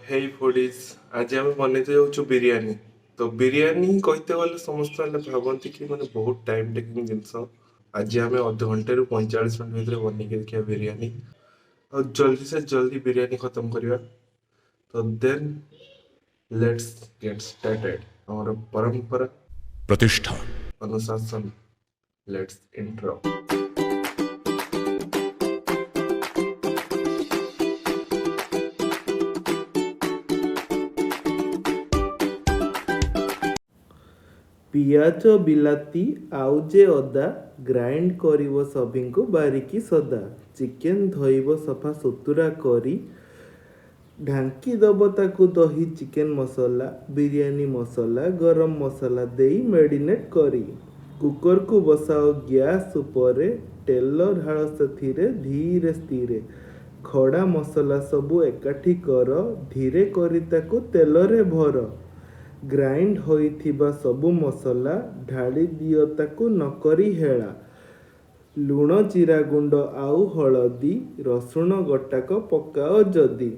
हेई foodies आज आम बनेते जाऊँ बिरियानी। तो बिरियानी कहते गले समस्त भावती कि माने बहुत टाइम टेकिंग जिनस। आज आम अधघंटे 45 मिनट भितर बन के देखिए बिरियानी और जल्दी से जल्दी बिरियानी खत्म करवा। तो देन लेट्स गेट स्टार्टेड। हमारा परंपरा प्रतिष्ठा। अनुशासन। Let's intro. ପିଆଜ ବିଲାତି ଆଉ ଯେ ଅଦା ଗ୍ରାଇଣ୍ଡ କରିବ ସଭିଙ୍କୁ ବାରିକି ସଦା। ଚିକେନ ଧୋଇବ ସଫା ସୁତୁରା କରି ଢାଙ୍କି ଦବ ତାକୁ ଦହି ଚିକେନ ମସଲା ବିରିୟାନୀ ମସଲା ଗରମ ମସଲା ଦେଇ ମ୍ୟାରିନେଟ୍ କରି। କୁକରକୁ ବସାଅ ଗ୍ୟାସ୍ ଉପରେ ତେଲ ଢାଳ ସେଥିରେ ଧୀରେ ସ୍ଥିରେ। ଖଡ଼ା ମସଲା ସବୁ ଏକାଠି କର ଧୀରେ କରି ତାକୁ ତେଲରେ ଭର। ଗ୍ରାଇଣ୍ଡ ହୋଇଥିବା ସବୁ ମସଲା ଢାଳି ଦିଅ ତାକୁ ନକରି ହେଳା। ଲୁଣ ଜିରା ଗୁଣ୍ଡ ଆଉ ହଳଦୀ ରସୁଣ ଗୋଟାକ ପକାଅ ଯଦି।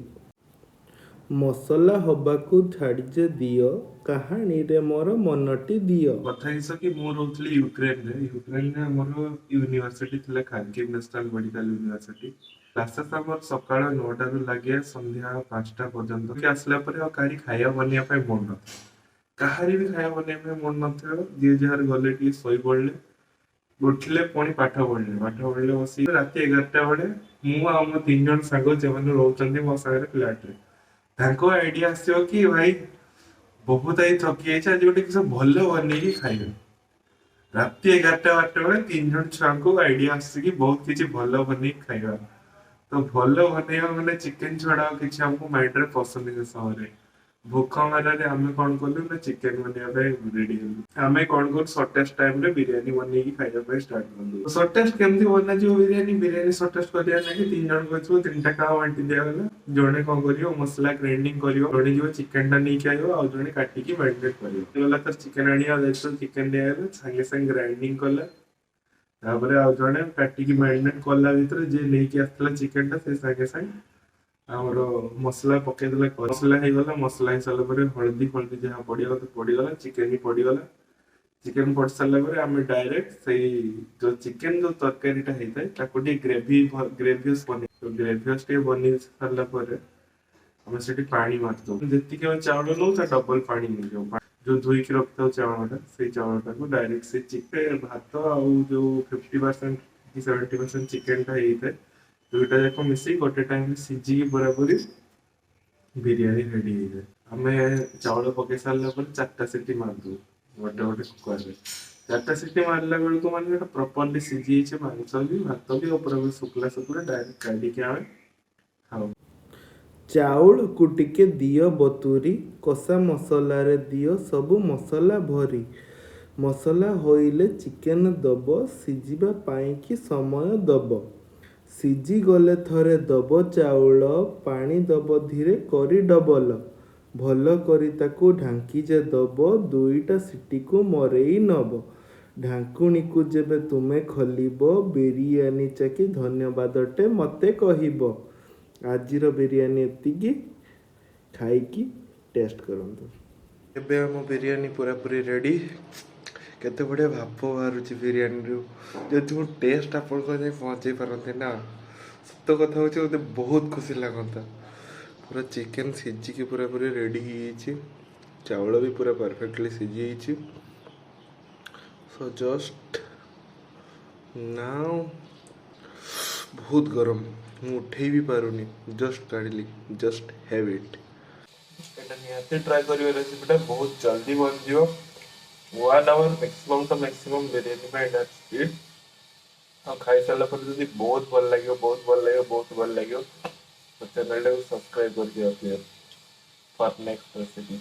ମସଲା ହବାକୁ ଛାଡ଼ି ଦିଅ କାହାଣୀରେ ମୋର ମନଟି ଦିଅ। କଥା କିସ କି ମୁଁ ରହୁଥିଲି ୟୁକ୍ରେନରେ ଆମର ୟୁନିଭର୍ସିଟି ଥିଲା ଖାର୍କିଭ୍ ନ୍ୟାସନାଲ ମେଡିକାଲ ୟୁନିଭର୍ସିଟି। କ୍ଲାसेस ଆମର ସକାଳ 9ଟାରୁ ଲାଗେ ସନ୍ଧ୍ୟା 5ଟା ପର୍ଯ୍ୟନ୍ତ। କି ଆସିଲା ପରେ ଆଉ କାହାରି ଖାଇବା ବନେଇବା ପାଇଁ ମନ ନଥାଏ। କାହାରି ବି ଖାଇବା ବନେଇବା ପାଇଁ ମନ ନଥିବ। ଯିଏ ଯାହାର ଗଲେ ଟିକେ ଶୋଇ ପଡିଲେ, ଉଠିଲେ ପୁଣି ପାଠ ପଢିଲେ ବସି ରାତି 11ଟା ବେଳେ ମୁଁ ଆଉ ମୋ 3 ଜଣ ସାଙ୍ଗ ଯେଉଁମାନେ ରହୁଛନ୍ତି ମୋ ସାଙ୍ଗରେ ଫ୍ଲାଟରେ, ତାଙ୍କ ଆଇଡିଆ ଆସିବ କି ଭାଇ ବହୁତ ଆଇ ଥକି ଯାଇଛି, ଆଜି ଗୋଟେ କିଛି ଭଲ ବନେଇକି ଖାଇବା। ରାତି 11ଟା 12ଟା ବେଳେ 3 ଜଣ ଛୁଆଙ୍କୁ ଆଇଡିଆ ଆସିଛି କି ବହୁତ କିଛି ଭଲ ବନେଇକି ଖାଇବା। ତ ଭଲ ବନେଇବା ମାନେ ଚିକେନ ଛଡା ଆଉ କିଛି ଆମକୁ ମାଇଣ୍ଡରେ ପସନ୍ଦ ସେ ସମୟରେ। ଭୋକ ମାରରେ ଆମେ କଣ କଲୁ ନା ଚିକେନ ବନେଇବା ପାଇଁ ରେଡି ହେଲୁ। ଆମେ କଣ କରୁ ସର୍ଟେଷ୍ଟ ଟାଇମରେ ବିରିୟାନୀ ବନେଇକି ଖାଇବା ପାଇଁ ଷ୍ଟାର୍ଟ କଲୁ। ସର୍ଟେଷ୍ଟ କେମିତି ବନାଯିବ ବିରିୟାନୀ ସର୍ଟେଷ୍ଟ କରିବା ଲାଗି 3 ଜଣ କହିଥିବୁ 3ଟା କାମ ବାଣ୍ଟି ଦିଆଗଲା। ଜଣେ କଣ କରିବ ମସଲା ଗ୍ରାଇଣ୍ଡିଙ୍ଗ କରିବ, ଜଣେ ଯିବ ଚିକେନ ଟା ନେଇକି ଆସିବ, ଆଉ ଜଣେ କାଟିକି ମ୍ୟାରିନେଟ୍ କରିବ। ଗଲା ତ ଚିକେନ ଆଣିବା ଯାଇଥିବ, ଚିକେନ ନେଇଗଲା ସାଙ୍ଗେ ସାଙ୍ଗେ ଗ୍ରାଇଣ୍ଡିଙ୍ଗ କଲା। ତାପରେ ଆଉ ଜଣେ କାଟିକି ମ୍ୟାରିନେଟ୍ କଲା ଭିତରେ ଯିଏ ନେଇକି ଆସିଥିଲା ଚିକେନ ଟା ସେ ସାଙ୍ଗେ ସାଙ୍ଗେ ଆମର ମସଲା ପକେଇଦେଲା। ମସଲା ହେଇଗଲା, ମସଲା ହେଇସାରିଲା ପରେ ହଳଦୀ ଯାହା ପଡିବା କଥା ପଡିଗଲା, ଚିକେନ ବି ପଡିଗଲା। ଚିକେନ ପଡି ସାରିଲା ପରେ ଆମେ ଡାଇରେକ୍ଟ ସେଇ ଯୋଉ ତରକାରୀଟା ହେଇଥାଏ ତାକୁ ଟିକେ ଗ୍ରେଭିୟସ୍ ଟିକେ ବନେଇ ସାରିଲା ପରେ ଆମେ ସେଠି ପାଣି ମାରିଦଉ। ଯେତିକି ଆମେ ଚାଉଳ ନଉ ତା ଡବଲ ପାଣି ନେଇଯାଉ। ଯୋଉ ଧୋଇକି ରଖିଥାଉ ଚାଉଳଟା, ସେଇ ଚାଉଳଟାକୁ ଡାଇରେକ୍ଟ ସେ ଚିକେନ ଭାତ ଆଉ ଯୋଉ 50% କି 70% ଚିକେନଟା ହେଇଥାଏ, ଦୁଇଟା ଯାକ ମିଶେଇ ଗୋଟେ ଟାଇମ ସିଝିକି ପୁରାପୁରି ବିରିୟାନୀ ରେଡି ହେଇଯାଏ। ଆମେ ଚାଉଳ ପକେଇ ସାରିଲା ପରେ 4ଟା ସିଟି ମାରିଦଉ ଗୋଟେ କୁକରରେ। 4ଟା ସିଟି ମାରିଲା ବେଳକୁ ମାନେ ଏଟା ପ୍ରପରଲି ସିଝି ଯାଇଛି, ମାଂସ ବି ଭାତ ବି ଉପରେ ଶୁଖିଲା ଡାଇରେକ୍ଟ କାଢିକି ଆମେ ଖାଉ। ଚାଉଳକୁ ଟିକେ ଦିଅ ବତୁରି କଷା ମସଲାରେ ଦିଅ ସବୁ ମସଲା ଭରି। ମସଲା ହୋଇଲେ ଚିକେନ ଦବ ସିଝିବା ପାଇଁକି ସମୟ ଦବ। ସିଝିଗଲେ ଥରେ ଦବ ଚାଉଳ ପାଣି ଦବ ଧୀରେ କରି ଡବଲ। ଭଲ କରି ତାକୁ ଢାଙ୍କି ଦବ 2ଟା ସିଟିକୁ ମରେଇ ନବ। ଢାଙ୍କୁଣୀକୁ ଯେବେ ତୁମେ ଖୋଲିବ ବିରିୟାନୀ ଚାଖି ଧନ୍ୟବାଦଟେ ମତେ କହିବ। ଆଜିର ବିରିୟାନୀ ଏତିକି, ଖାଇକି ଟେଷ୍ଟ କରନ୍ତୁ। ଏବେ ଆମ ବିରିୟାନୀ ପୁରାପୁରି ରେଡି। କେତେ ବଢିଆ ଭାପ ବାହାରୁଛି ବିରିୟାନୀରୁ। ଯଦି ମୁଁ ଟେଷ୍ଟ ଆପଣଙ୍କ ଯାଇ ପହଞ୍ଚେଇ ପାରନ୍ତି ନା, ସତ କଥା ହଉଛି ମତେ ବହୁତ ଖୁସି ଲାଗନ୍ତା। ପୁରା ଚିକେନ ସିଝିକି ପୁରାପୁରି ରେଡି ହେଇଯାଇଛି, ଚାଉଳ ବି ପୁରା ପରଫେକ୍ଟଲି ସିଝି ଯାଇଛି। ସୋ ଜଷ୍ଟ ନାଉ ବହୁତ ଗରମ, ମୁଁ ଉଠେଇ ବି ପାରୁନି, ଜଷ୍ଟ କାଢିଲି, ଜଷ୍ଟ ହ୍ୟାଭ୍ ଇଟ୍। ଏଟା ନିହାତି ଟ୍ରାଏ କରିବେ, ରେସିପିଟା ବହୁତ ଜଲ୍ଦି ବନିଯିବ। 1 hour ମ୍ୟାକ୍ସିମମ୍ ବିରିୟାନୀ ପାଇଁ ଏଟା ସ୍ପିଡ୍। ଆଉ ଖାଇସାରିଲା ପରେ ଯଦି ବହୁତ ଭଲ ଲାଗିବ ତ ଚ୍ୟାନେଲଟାକୁ ସବସ୍କ୍ରାଇବ କରିଦିଅ ଫର୍ ନେକ୍ସଟ ରେସିପି।